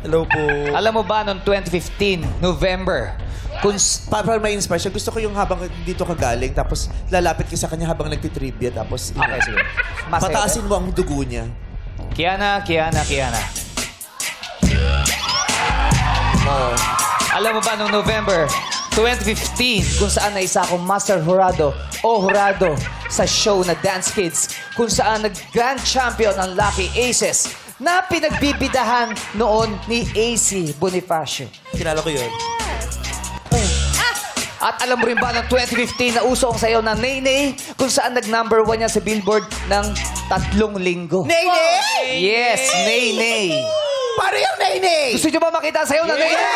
Hello po. Alam mo ba, noong 2015, November, kung... Para ma-inspire siya, gusto ko yung habang dito ka galing, tapos lalapit ka sa kanya habang nagtitrivia, tapos... Okay, sige. Masaya Pataasin mo ang dugo niya. Kiana. Oo. Alam mo ba, noong November 2015, kung saan naisa akong Master Jurado o Jurado sa show na Dance Kids, kung saan nag-Grand Champion ang Lucky Aces na pinagbibidahan noon ni AC Bonifacio. Kilala ko yun. At alam mo rin ba ng 2015 na uso ang sayaw ng Naynay kung saan nag-number 1 yan sa Billboard ng 3 linggo. Naynay! Yes, Naynay. Paano yung Naynay? Gusto nyo ba makita ang sayaw ng Naynay?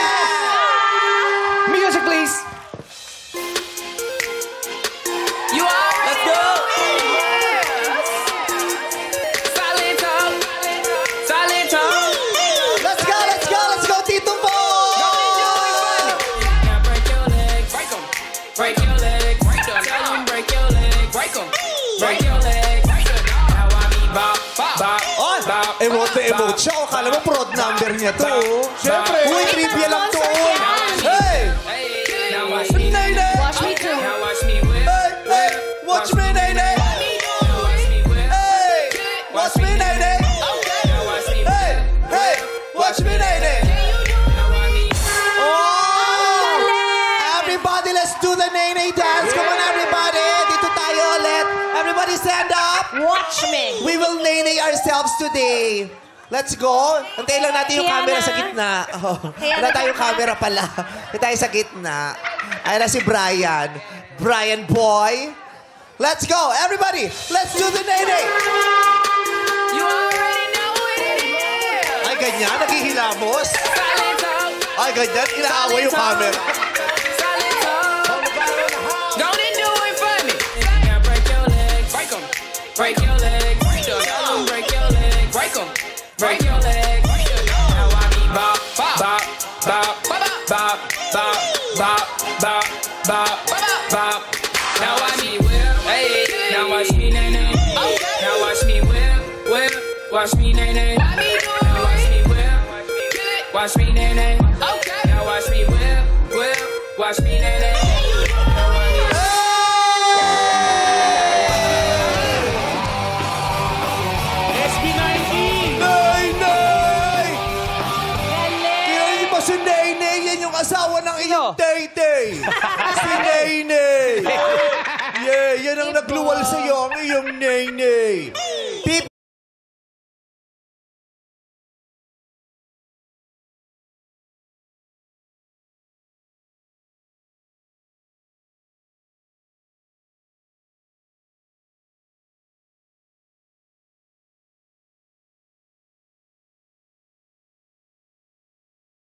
Music, please. You are. Let's go! Let's go, Tito Bo! Break your leg, break them. Tell them break your leg, break them. Break your leg, now I mean bop, bop, Oh, bop. emote siya. O, kala mo prod number niya to. Siyempre. Uy, trivia lang to. Hey! Now watch me, Naynay! Watch me too. now watch me whip, Hey, hey! Watch me, Naynay! now watch me whip. Hey! Watch me, Naynay! Now watch me Hey! Hey! Watch me, Naynay! now I mean. Oh! Everybody, let's do the Naynay dance. Come on, everybody. Dito tayo ulit. Everybody stand up. Watch me. We will Naynay ourselves today. Let's go. Antayin lang natin yung Kiana. camera sa gitna. Oh, Kiana, wala tayong come on. camera pala. Dito tayo sa gitna. Ayan na si Brian. Brian boy. Let's go. Everybody, let's do the Naynay. You already know what it is. Ay, ganyan. Naghihilamos. Silent talk, Ay, ganyan. Inaaway yung camera. silent talk. Don't it do it for me? Now break your legs, break 'em. Break your legs, break 'em. Tell 'em break your legs, break 'em. Break your legs. Now I mean bop, bop, bop, bop, bop, bop, bop, bop, bop, bop. Now watch me whip, hey. Now watch me nay nay. Now watch me whip, whip. Watch me nay nay. Now watch me whip, watch me nay nay. Now watch me whip, whip. Watch me nay nay. Naynay! Kilala niyo ba si Naynay? Yan yung asawa ng iyong Tay-Tay. Si Naynay. Yeah, yan ang nagluwal sa'yo, ang iyong Naynay.